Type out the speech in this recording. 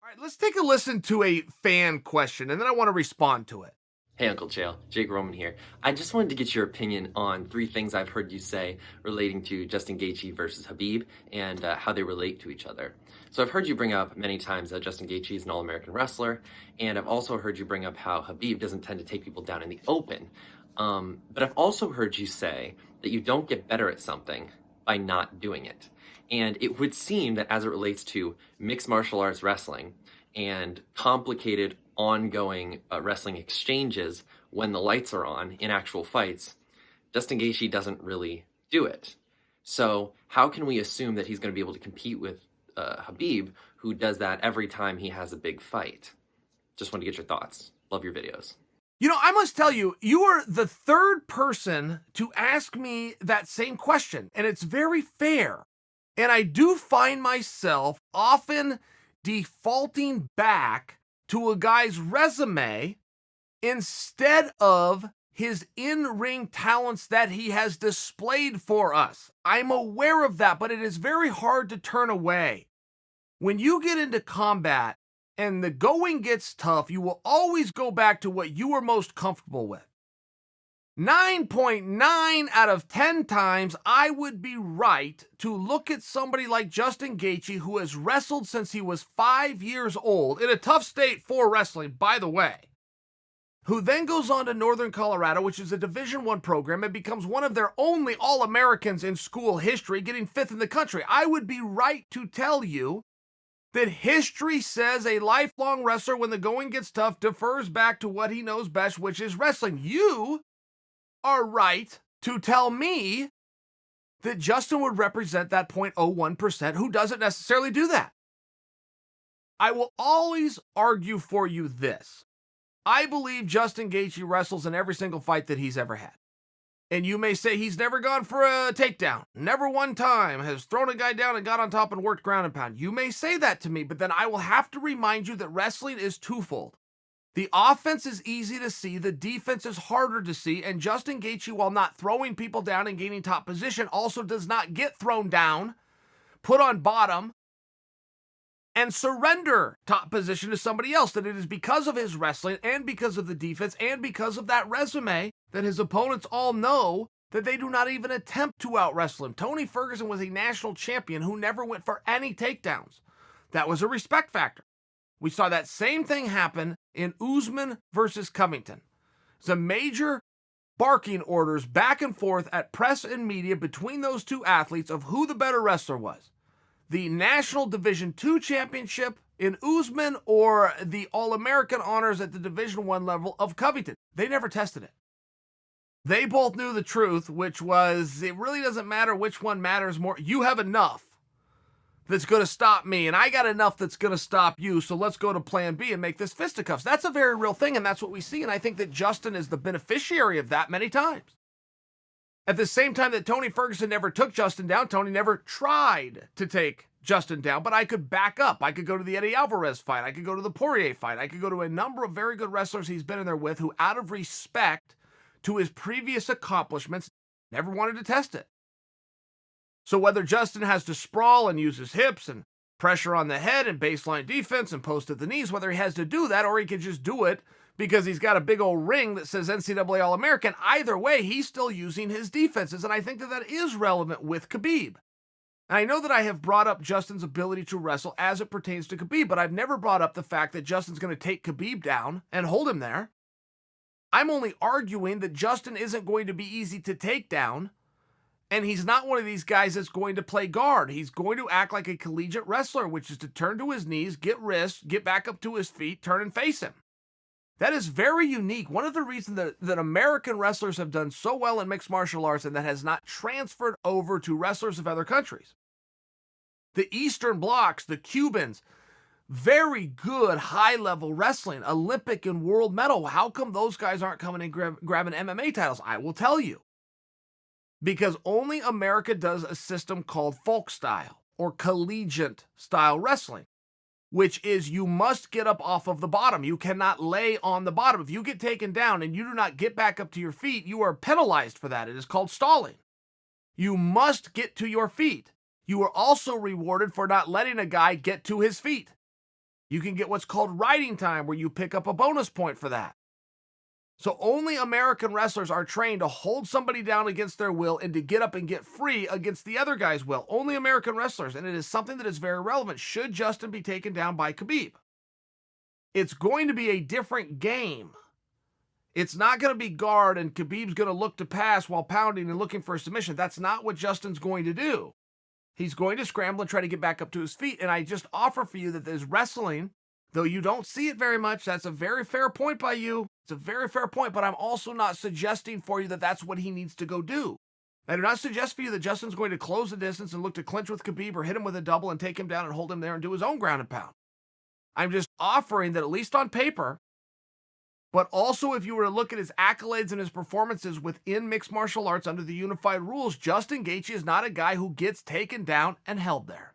All right, let's take a listen to a fan question, and then I want to respond to it. Hey, Uncle Chael, Jake Roman here. I just wanted to get your opinion on three things I've heard you say relating to Justin Gaethje versus Khabib and how they relate to each other. So I've heard you bring up many times that Justin Gaethje is an All-American wrestler, and I've also heard you bring up how Khabib doesn't tend to take people down in the open. But I've also heard you say that you don't get better at something by not doing it. And it would seem that as it relates to mixed martial arts wrestling and complicated ongoing wrestling exchanges when the lights are on in actual fights, Justin Gaethje doesn't really do it. So how can we assume that he's going to be able to compete with Khabib, who does that every time he has a big fight? Just want to get your thoughts. Love your videos. You know, I must tell you, you are the third person to ask me that same question, and it's very fair. And I do find myself often defaulting back to a guy's resume instead of his in-ring talents that he has displayed for us. I'm aware of that, but it is very hard to turn away. When you get into combat and the going gets tough, you will always go back to what you are most comfortable with. 9.9 out of 10 times, I would be right to look at somebody like Justin Gaethje, who has wrestled since he was 5 years old, in a tough state for wrestling, by the way, who then goes on to Northern Colorado, which is a Division I program, and becomes one of their only All-Americans in school history, getting 5th in the country. I would be right to tell you that history says a lifelong wrestler, when the going gets tough, defers back to what he knows best, which is wrestling. You are right to tell me that Justin would represent that 0.01% who doesn't necessarily do that. I will always argue for you this. I believe Justin Gaethje wrestles in every single fight that he's ever had. And you may say he's never gone for a takedown, never one time has thrown a guy down and got on top and worked ground and pound. You may say that to me, but then I will have to remind you that wrestling is twofold. The offense is easy to see, the defense is harder to see, and Justin Gaethje, while not throwing people down and gaining top position, also does not get thrown down, put on bottom, and surrender top position to somebody else. That it is because of his wrestling and because of the defense and because of that resume that his opponents all know that they do not even attempt to out-wrestle him. Tony Ferguson was a national champion who never went for any takedowns. That was a respect factor. We saw that same thing happen in Usman versus Covington. It's a major barking orders back and forth at press and media between those two athletes of who the better wrestler was. The National Division II championship in Usman or the All-American honors at the Division I level of Covington. They never tested it. They both knew the truth, which was, it really doesn't matter which one matters more. You have enough that's going to stop me, and I got enough that's going to stop you, so let's go to plan B and make this fisticuffs. That's a very real thing, and that's what we see, and I think that Justin is the beneficiary of that many times. At the same time that Tony Ferguson never took Justin down, Tony never tried to take Justin down, but I could back up. I could go to the Eddie Alvarez fight. I could go to the Poirier fight. I could go to a number of very good wrestlers he's been in there with who, out of respect to his previous accomplishments, never wanted to test it. So whether Justin has to sprawl and use his hips and pressure on the head and baseline defense and post at the knees, whether he has to do that or he can just do it because he's got a big old ring that says NCAA All-American, either way, he's still using his defenses. And I think that that is relevant with Khabib. And I know that I have brought up Justin's ability to wrestle as it pertains to Khabib, but I've never brought up the fact that Justin's going to take Khabib down and hold him there. I'm only arguing that Justin isn't going to be easy to take down. And he's not one of these guys that's going to play guard. He's going to act like a collegiate wrestler, which is to turn to his knees, get wrists, get back up to his feet, turn and face him. That is very unique. One of the reasons that American wrestlers have done so well in mixed martial arts and that has not transferred over to wrestlers of other countries. The Eastern Blocs, the Cubans, very good high-level wrestling, Olympic and world medal. How come those guys aren't coming and grabbing MMA titles? I will tell you. Because only America does a system called folk style or collegiate style wrestling, which is you must get up off of the bottom. You cannot lay on the bottom. If you get taken down and you do not get back up to your feet, you are penalized for that. It is called stalling. You must get to your feet. You are also rewarded for not letting a guy get to his feet. You can get what's called riding time, where you pick up a bonus point for that. So only American wrestlers are trained to hold somebody down against their will and to get up and get free against the other guy's will. Only American wrestlers, and it is something that is very relevant should Justin be taken down by Khabib. It's going to be a different game. It's not going to be guard and Khabib's going to look to pass while pounding and looking for a submission. That's not what Justin's going to do. He's going to scramble and try to get back up to his feet. And I just offer for you that there's wrestling, though you don't see it very much. That's a very fair point by you. It's a very fair point, but I'm also not suggesting for you that that's what he needs to go do. I do not suggest for you that Justin's going to close the distance and look to clinch with Khabib or hit him with a double and take him down and hold him there and do his own ground and pound. I'm just offering that, at least on paper, but also if you were to look at his accolades and his performances within mixed martial arts under the unified rules, Justin Gaethje is not a guy who gets taken down and held there.